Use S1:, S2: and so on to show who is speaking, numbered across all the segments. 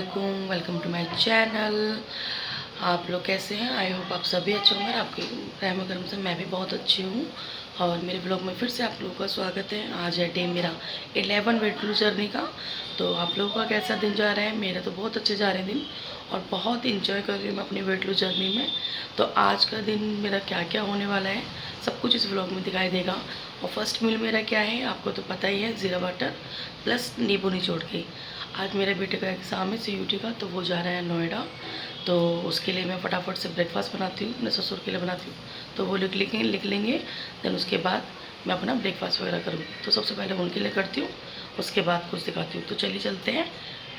S1: वालेकुम, welcome to my channel. आप लोग कैसे हैं? आई होप आप सभी अच्छे होंगे। आपके रहम करम से मैं भी बहुत अच्छी हूँ। और मेरे ब्लॉग में फिर से आप लोगों का स्वागत है। आज है डे मेरा 11 वेट लूज जर्नी का। तो आप लोगों का कैसा दिन जा रहा है? मेरा तो बहुत अच्छे जा रहे हैं दिन, और बहुत इंजॉय कर रही हूँ मैं अपनी वेट लूज जर्नी में। तो आज का दिन मेरा क्या क्या होने वाला है सब कुछ इस ब्लॉग में दिखाई देगा। और फर्स्ट मील मेरा क्या है आपको तो पता ही है, ज़ीरा वाटर प्लस नींबू निचोड़ के। आज मेरे बेटे का एग्ज़ाम है CUT का, तो वो जा रहा है नोएडा। तो उसके लिए मैं फटाफट से ब्रेकफास्ट बनाती हूँ, अपने ससुर के लिए बनाती हूँ। तो वो लिख लेंगे। देन उसके बाद मैं अपना ब्रेकफास्ट वगैरह करूँगी। तो सबसे पहले उनके लिए करती हूँ, उसके बाद कुछ दिखाती हूँ। तो चलिए चलते हैं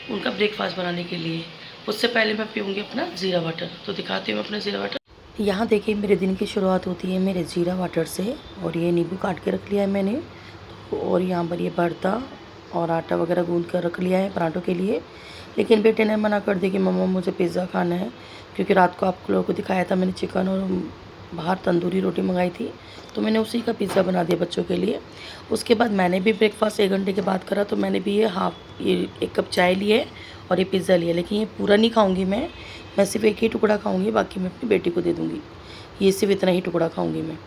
S1: उनका ब्रेकफास्ट बनाने के लिए। उससे पहले मैं पीऊँगी अपना ज़ीरा वाटर। तो दिखाती हूँ अपना ज़ीरा वाटर। यहाँ देखिए मेरे दिन की शुरुआत होती है मेरे ज़ीरा वाटर से। और ये नींबू काट के रख लिया है मैंने। और यहाँ पर ये भरता और आटा वगैरह गूंद कर रख लिया है पराठों के लिए। लेकिन बेटे ने मना कर दिया कि मम्मा मुझे पिज़्ज़ा खाना है, क्योंकि रात को आप लोगों को दिखाया था मैंने चिकन और बाहर तंदूरी रोटी मंगाई थी। तो मैंने उसी का पिज़्ज़ा बना दिया बच्चों के लिए। उसके बाद मैंने भी ब्रेकफास्ट 1 घंटे के बाद करा। तो मैंने भी ये 1 कप चाय ली है और ये पिज़्ज़ा लिया। लेकिन ये पूरा नहीं खाऊँगी मैं सिर्फ एक ही टुकड़ा खाऊँगी, बाकी मैं अपनी बेटी को दे दूँगी। ये सिर्फ इतना ही टुकड़ा खाऊँगी मैं।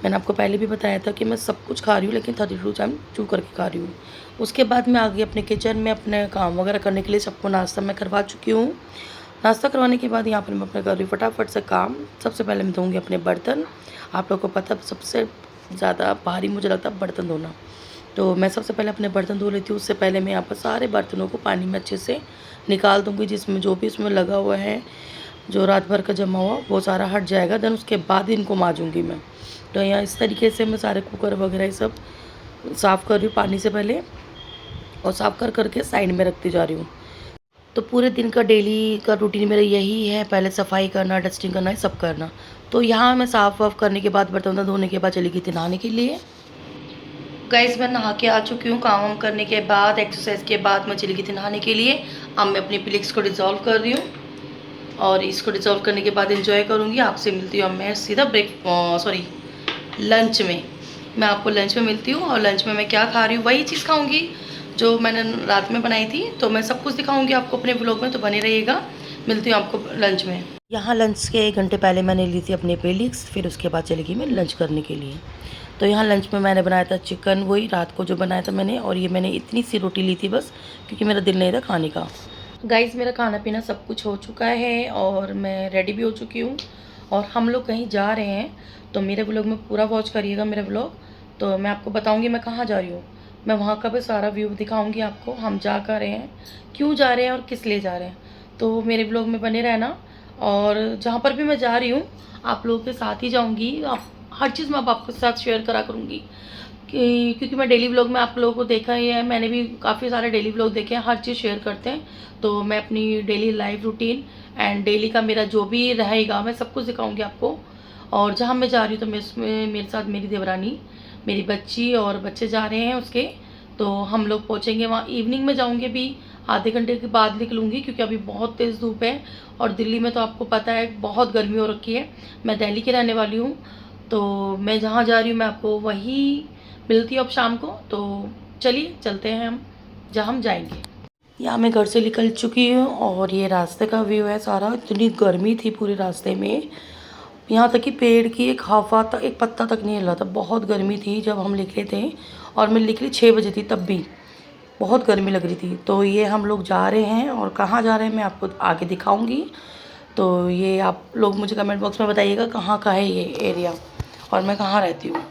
S1: मैंने आपको पहले भी बताया था कि मैं सब कुछ खा रही हूँ, लेकिन 32 टाइम चू करके खा रही हूँ। उसके बाद मैं आ गई अपने किचन में अपने काम वगैरह करने के लिए। सबको नाश्ता मैं करवा चुकी हूँ। नाश्ता करवाने के बाद यहाँ पर मैं अपने कर रही हूँ फटाफट से काम। सबसे पहले मैं धोऊँगी अपने बर्तन। आप लोग को पता है सबसे ज़्यादा भारी मुझे लगता है बर्तन धोना। तो मैं सबसे पहले अपने बर्तन धो लेती हूँ। उससे पहले मैं यहाँ पर सारे बर्तनों को पानी में अच्छे से निकाल दूँगी, जिसमें जो भी इसमें लगा हुआ है, जो रात भर का जमा हुआ वो सारा हट जाएगा। देन उसके बाद इनको मांजूँगी मैं। तो यहाँ इस तरीके से मैं सारे कुकर वगैरह ये सब साफ़ कर रही हूँ पानी से पहले, और साफ़ करके साइड में रखती जा रही हूँ। तो पूरे दिन का डेली का रूटीन मेरा यही है, पहले सफाई करना, डस्टिंग करना, ये सब करना। तो यहाँ मैं साफ़ वाफ़ करने के बाद बर्तन धोने के बाद चली गई थी नहाने के लिए। गाइस मैं नहा के आ चुकी हूँ। काम वाम करने के बाद, एक्सरसाइज के बाद मैं चली गई थी नहाने के लिए। अब मैं अपनी प्लिक्स को डिज़ोल्व कर रही हूँ, और इसको डिज़ोल्व करने के बाद एंजॉय करूँगी। आपसे मिलती हूँ अब मैं सीधा लंच में। मैं आपको लंच में मिलती हूँ। और लंच में मैं क्या खा रही हूँ वही चीज़ खाऊंगी जो मैंने रात में बनाई थी। तो मैं सब कुछ दिखाऊंगी आपको अपने व्लॉग में, तो बने रहिएगा। मिलती हूँ आपको लंच में। यहाँ लंच के 1 घंटे पहले मैंने ली थी अपने प्लेलिक्स, फिर उसके बाद चली गई मैं लंच करने के लिए। तो यहाँ लंच में मैंने बनाया था चिकन, वही रात को जो बनाया था मैंने। और ये मैंने इतनी सी रोटी ली थी बस, क्योंकि मेरा दिल नहीं था खाने का। गाइस मेरा खाना पीना सब कुछ हो चुका है, और मैं रेडी भी हो चुकी हूँ। और हम लोग कहीं जा रहे हैं, तो मेरे व्लॉग में पूरा वॉच करिएगा मेरे व्लॉग। तो मैं आपको बताऊंगी मैं कहाँ जा रही हूँ। मैं वहाँ का भी सारा व्यू दिखाऊंगी आपको, हम जा कर रहे हैं, क्यों जा रहे हैं और किस लिए जा रहे हैं। तो मेरे व्लॉग में बने रहना। और जहाँ पर भी मैं जा रही हूँ आप लोगों के साथ ही जाऊँगी। आप हर चीज़ मैं अब आपके साथ शेयर करा करूँगी, क्योंकि मैं डेली व्लॉग में आप लोगों को देखा ही है, मैंने भी काफ़ी सारे डेली व्लॉग देखे हैं, हर चीज़ शेयर करते हैं। तो मैं अपनी daily life routine and daily का मेरा जो भी रहेगा मैं सब कुछ दिखाऊंगी आपको। और जहाँ मैं जा रही हूँ तो मैं उसमें मेरे साथ मेरी देवरानी, मेरी बच्ची और बच्चे जा रहे हैं उसके। तो हम लोग पहुँचेंगे वहाँ। इवनिंग में जाऊँगी, अभी आधे घंटे के बाद निकलूँगी, क्योंकि अभी बहुत तेज़ धूप है। और दिल्ली में तो आपको पता है बहुत गर्मी हो रखी है। मैं दिल्ली की रहने वाली हूँ। तो मैं जहाँ जा रही हूँ मैं आपको वहीं मिलती हूँ अब शाम को। तो चलिए चलते हैं हम जहाँ हम जाएंगे। यहाँ मैं घर से निकल चुकी हूँ, और ये रास्ते का व्यू है सारा। इतनी गर्मी थी पूरे रास्ते में, यहाँ तक कि पेड़ की एक हवा तक, एक पत्ता तक नहीं हिल रहा था। बहुत गर्मी थी जब हम निकले थे। और मैं निकली 6 बजे थी, तब भी बहुत गर्मी लग रही थी। तो ये हम लोग जा रहे हैं, और कहाँ जा रहे हैं मैं आपको आगे दिखाऊंगी। तो ये आप लोग मुझे कमेंट बॉक्स में बताइएगा कहाँ का है ये एरिया, और मैं कहाँ रहती हूँ।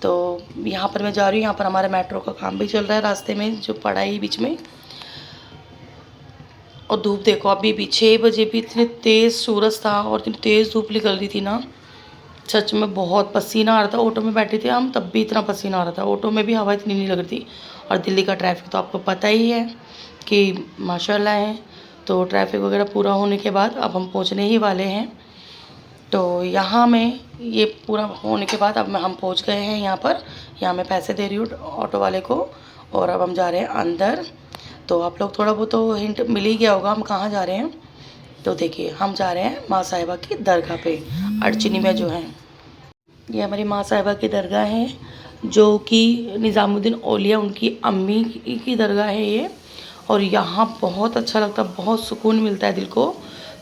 S1: तो यहाँ पर मैं जा रही हूँ। यहाँ पर हमारे मेट्रो का काम भी चल रहा है रास्ते में, जो पड़ा है बीच में। और धूप देखो, अभी भी 6 बजे भी इतने तेज़ सूरज था और इतनी तेज़ धूप निकल रही थी ना, सच में बहुत पसीना आ रहा था। ऑटो में बैठे थे हम, तब भी इतना पसीना आ रहा था। ऑटो में भी हवा इतनी नहीं लग रही थी। और दिल्ली का ट्रैफिक तो आपको पता ही है कि माशाल्लाह है। तो ट्रैफिक वगैरह पूरा होने के बाद अब हम पहुंचने ही वाले हैं। तो यहाँ में ये पूरा होने के बाद अब हम पहुंच गए हैं यहाँ पर। यहाँ मैं पैसे दे रही हूँ ऑटो वाले को, और अब हम जा रहे हैं अंदर। तो आप लोग थोड़ा बहुत तो हिंट मिल ही गया होगा हम कहाँ जा रहे हैं। तो देखिए हम जा रहे हैं माँ साहिबा की दरगाह पे, अड़चनी में जो है। ये हमारी माँ साहिबा की दरगाह है, जो कि निज़ामुद्दीन औलिया उनकी अम्मी की दरगाह है ये। और यहाँ बहुत अच्छा लगता है, बहुत सुकून मिलता है दिल को।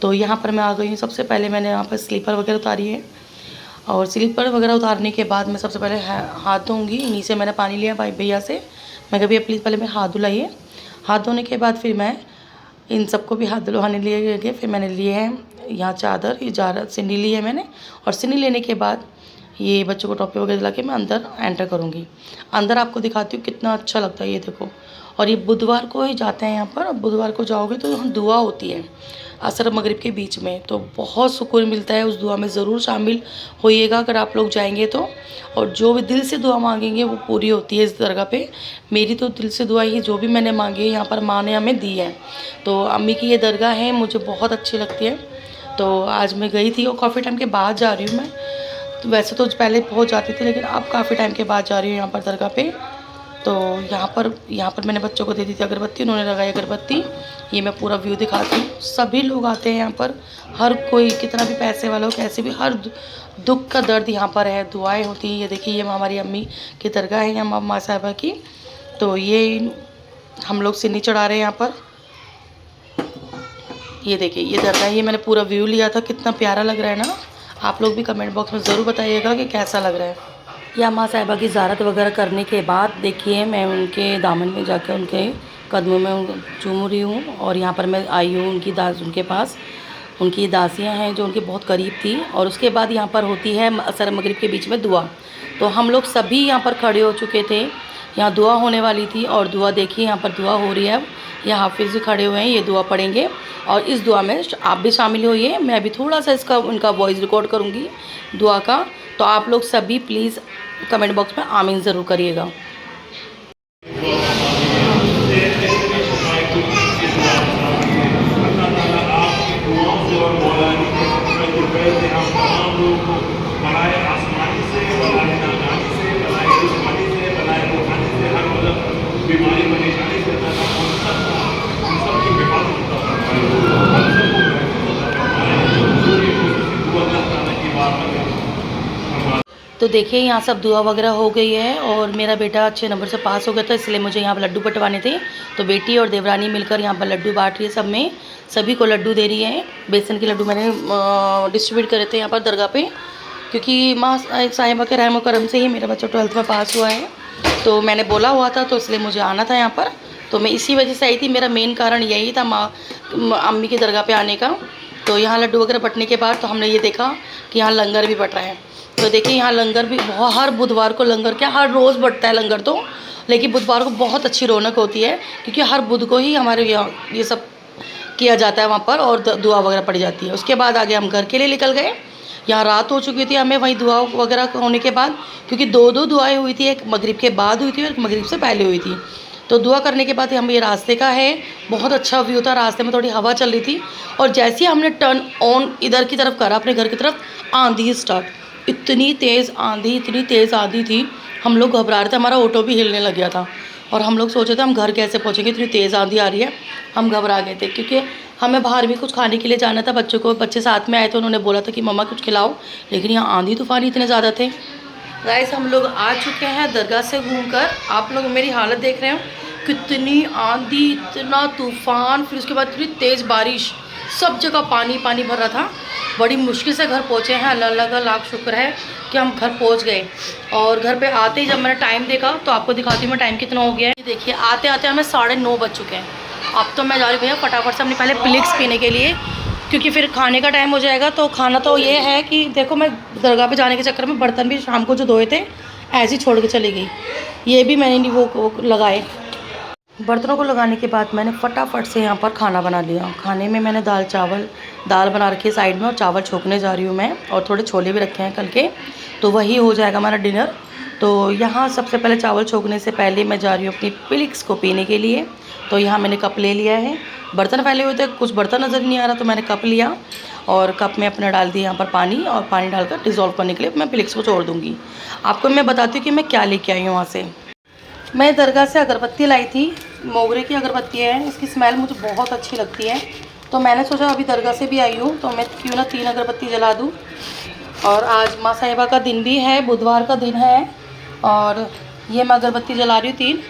S1: तो यहाँ पर मैं आ गई हूँ। सबसे पहले मैंने यहाँ पर स्लीपर वगैरह उतारी है, और स्लीपर वगैरह उतारने के बाद मैं सबसे पहले हाथ धोऊँगी। इन्हीं से मैंने पानी लिया भाई भैया से। मैं कहा भैया प्लीज़ पहले मैं हाथ धुलाइए। हाथ धोने के बाद फिर मैं इन सबको भी हाथ धुलवाने लिए गए। फिर मैंने लिए हैं यहाँ चादर, ये ज़्यादा सिन्नी ली है मैंने, और सिन्नी लेने के बाद ये बच्चों को टोपी वगैरह दिला के मैं अंदर एंटर करूँगी। अंदर आपको दिखाती हूँ कितना अच्छा लगता है, ये देखो। और ये बुधवार को ही जाते हैं यहाँ पर, और बुधवार को जाओगे तो यहाँ दुआ होती है असर मगरिब के बीच में, तो बहुत सुकून मिलता है। उस दुआ में ज़रूर शामिल होइएगा अगर आप लोग जाएंगे तो। और जो भी दिल से दुआ मांगेंगे वो पूरी होती है इस दरगाह पे। मेरी तो दिल से दुआ ही जो भी मैंने मांगी है यहाँ पर माँ ने हमें दी है। तो अम्मी की ये दरगाह है, मुझे बहुत अच्छी लगती है। तो आज मैं गई थी और काफ़ी टाइम के बाद जा रही हूँ मैं। तो वैसे तो पहले पहुँच जाती थी, लेकिन अब काफ़ी टाइम के बाद जा रही हूँ यहाँ पर दरगाह पे। तो यहाँ पर मैंने बच्चों को दे दी थी अगरबत्ती, उन्होंने लगाई अगरबत्ती। ये मैं पूरा व्यू दिखाती हूँ। सभी लोग आते हैं यहाँ पर, हर कोई, कितना भी पैसे वाला हो, कैसे भी, हर दुख का दर्द यहाँ पर है, दुआएं होती हैं। ये देखिए, ये हमारी अम्मी की दरगाह है यहाँ माँ साहिबा की। तो ये हम लोग सिन्नी चढ़ा रहे हैं यहाँ पर। ये देखिए, ये दरगाह, ये मैंने पूरा व्यू लिया था, कितना प्यारा लग रहा है ना। आप लोग भी कमेंट बॉक्स में ज़रूर बताइएगा कि कैसा लग रहा है। या माँ साहिबा की ज़ियारत वगैरह करने के बाद देखिए, मैं उनके दामन में जाकर उनके कदमों में चूम रही हूँ। और यहाँ पर मैं आई हूँ उनके पास। उनकी दासियाँ हैं जो उनके बहुत करीब थी। और उसके बाद यहाँ पर होती है असर मगरिब के बीच में दुआ। तो हम लोग सभी यहाँ पर खड़े हो चुके थे, यहाँ दुआ होने वाली थी। और दुआ देखिए, यहाँ पर दुआ हो रही है। यहाँ हाफिज़ भी खड़े हुए हैं, ये दुआ पढ़ेंगे। और इस दुआ में आप भी शामिल होइए। मैं भी थोड़ा सा इसका उनका वॉइस रिकॉर्ड करूँगी दुआ का। तो आप लोग सभी प्लीज़ कमेंट बॉक्स में आमीन ज़रूर करिएगा। तो देखिए, यहाँ सब दुआ वगैरह हो गई है। और मेरा बेटा अच्छे नंबर से पास हो गया था, इसलिए मुझे यहाँ पर लड्डू बंटवाने थे। तो बेटी और देवरानी मिलकर यहाँ पर लड्डू बांट रही है, सब में सभी को लड्डू दे रही है। बेसन के लड्डू मैंने डिस्ट्रीब्यूट करे थे यहाँ पर दरगाह पे, क्योंकि माँ साहिबा के रहम करम से ही मेरा बच्चा 12th में पास हुआ है। तो मैंने बोला हुआ था, तो इसलिए मुझे आना था यहाँ पर। तो मैं इसी वजह से आई थी, मेरा मेन कारण यही था माँ अम्मी की दरगाह पर आने का। तो यहाँ लड्डू वगैरह बंटने के बाद तो हमने ये देखा कि यहाँ लंगर भी बट रहा है। तो देखिए, यहाँ लंगर भी हर बुधवार को, लंगर क्या हर रोज़ बढ़ता है लंगर तो, लेकिन बुधवार को बहुत अच्छी रौनक होती है, क्योंकि हर बुध को ही हमारे यहाँ ये सब किया जाता है वहाँ पर, और दुआ वगैरह पड़ी जाती है। उसके बाद आगे हम घर के लिए निकल गए। यहाँ रात हो चुकी थी हमें वहीं दुआ वगैरह होने के बाद, क्योंकि दो दुआएँ हुई थी, एक मगरिब के बाद हुई थी और एक मगरिब से पहले हुई थी। तो दुआ करने के बाद हम, ये रास्ते का है, बहुत अच्छा व्यू था। रास्ते में थोड़ी हवा चल रही थी, और जैसे ही हमने टर्न ऑन इधर की तरफ करा अपने घर की तरफ, आंधी स्टार्ट। इतनी तेज़ आंधी थी, हम लोग घबरा रहे थे, हमारा ऑटो भी हिलने लग गया था। और हम लोग सोचे थे हम घर कैसे पहुँचेंगे, इतनी तेज़ आंधी आ रही है। हम घबरा गए थे, क्योंकि हमें बाहर भी कुछ खाने के लिए जाना था बच्चों को। बच्चे साथ में आए तो उन्होंने बोला था कि मम्मा कुछ खिलाओ, लेकिन यहाँ आंधी तूफान इतने ज़्यादा थे। गाइस, हम लोग आ चुके हैं दरगाह से घूमकर। आप लोग मेरी हालत देख रहे हो, कितनी आंधी, इतना तूफ़ान, फिर उसके बाद इतनी तेज़ बारिश, सब जगह पानी पानी भर रहा था। बड़ी मुश्किल से घर पहुँचे हैं। अल्लाह का लाख शुक्र है कि हम घर पहुँच गए। और घर पे आते ही जब मैंने टाइम देखा, तो आपको दिखाती हूँ मैं टाइम कितना हो गया है। देखिए, आते आते हमें 9:30 बज चुके हैं। अब तो मैं जा रही हूँ भैया फटाफट से अपनी पहले प्लिक्स पीने के लिए, क्योंकि फिर खाने का टाइम हो जाएगा। तो खाना तो ये है कि देखो, मैं दरगाह पे जाने के चक्कर में बर्तन भी शाम को जो धोए थे ऐसे ही छोड़ के चली गई। ये भी मैंने नहीं वो लगाए। बर्तनों को लगाने के बाद मैंने फटाफट से यहाँ पर खाना बना लिया। खाने में मैंने दाल बना रखी है साइड में, और चावल छोकने जा रही हूँ मैं। और थोड़े छोले भी रखे हैं कल के, तो वही हो जाएगा हमारा डिनर। तो यहाँ सबसे पहले चावल छोकने से पहले मैं जा रही हूँ अपनी प्लिक्स को पीने के लिए। तो यहाँ मैंने कप ले लिया है। बर्तन फैले हुए थे, कुछ बर्तन नज़र नहीं आ रहा, तो मैंने कप लिया और कप में अपने डाल दिया यहाँ पर पानी, और पानी डालकर डिज़ोल्व करने के लिए मैं प्लिक्स को छोड़ दूँगी। आपको मैं बताती हूँ कि मैं क्या लेके आई हूँ वहाँ से। मैं दरगाह से अगरबत्ती लाई थी, मोगरे की अगरबत्ती है, इसकी स्मेल मुझे बहुत अच्छी लगती है। तो मैंने सोचा अभी दरगाह से भी आई हूँ, तो मैं क्यों ना 3 अगरबत्ती जला दूँ। और आज माँ साहिबा का दिन भी है, बुधवार का दिन है, और ये मैं अगरबत्ती जला रही हूँ 3।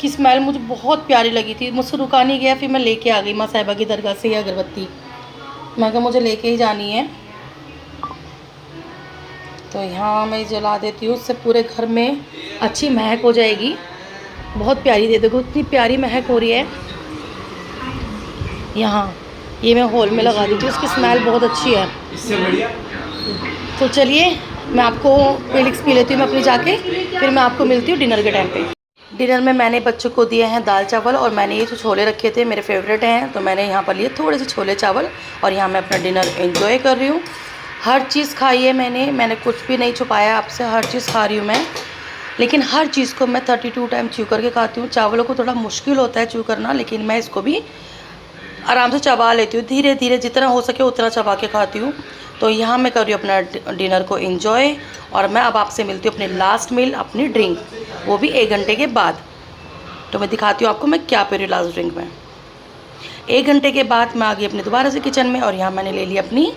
S1: इसकी स्मेल मुझे बहुत प्यारी लगी थी, मुझसे रुका नहीं गया। फिर मैं लेके आ गई माँ साहिबा की दरगाह से ये अगरबत्ती। मैं कहा मुझे लेके ही जानी है, तो यहाँ मैं जला देती हूँ, उससे पूरे घर में अच्छी महक हो जाएगी। बहुत प्यारी, दे देखो इतनी प्यारी महक हो रही है। यहाँ ये मैं हॉल में लगा दी थी, उसकी स्मेल बहुत अच्छी है। इससे बढ़िया। तो चलिए मैं आपको पेलिक्स पी लेती हूँ मैं अपनी जाके, फिर मैं आपको मिलती हूँ डिनर के टाइम पे। डिनर में मैंने बच्चों को दिए हैं दाल चावल, और मैंने ये जो छोले रखे थे मेरे फेवरेट हैं, तो मैंने यहाँ पर लिए थोड़े से छोले चावल, और यहाँ मैं अपना डिनर एंजॉय कर रही हूँ। हर चीज़ खाई है मैंने कुछ भी नहीं छुपाया आपसे, हर चीज़ खा रही हूँ मैं। लेकिन हर चीज़ को मैं 32 टाइम च्यू करके खाती हूँ। चावलों को थोड़ा मुश्किल होता है च्यू करना, लेकिन मैं इसको भी आराम से चबा लेती हूँ, धीरे धीरे जितना हो सके उतना चबा के खाती हूँ। तो यहाँ मैं कर रही हूँ अपना डिनर को एंजॉय, और मैं अब आपसे मिलती हूँ अपने लास्ट मील, अपनी ड्रिंक, वो भी 1 घंटे के बाद। तो मैं दिखाती हूँ आपको मैं क्या पी रही हूँ लास्ट ड्रिंक में। 1 घंटे के बाद मैं आ गई अपने दोबारा से किचन में, और यहाँ मैंने ले ली अपनी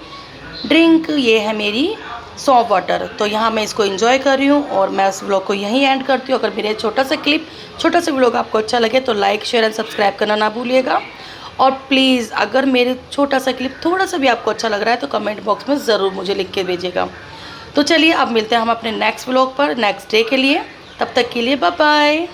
S1: ड्रिंक। ये है मेरी सौंफ वाटर। तो यहाँ मैं इसको एंजॉय कर रही हूँ, और मैं इस व्लॉग को यहीं एंड करती हूँ। अगर मेरे छोटा सा व्लॉग आपको अच्छा लगे तो लाइक शेयर एंड सब्सक्राइब करना ना भूलिएगा। और प्लीज़ अगर मेरे छोटा सा क्लिप थोड़ा सा भी आपको अच्छा लग रहा है तो कमेंट बॉक्स में ज़रूर मुझे लिख के भेजिएगा। तो चलिए अब मिलते हैं हम अपने नेक्स्ट व्लॉग पर नेक्स्ट डे के लिए। तब तक के लिए बाय बाय।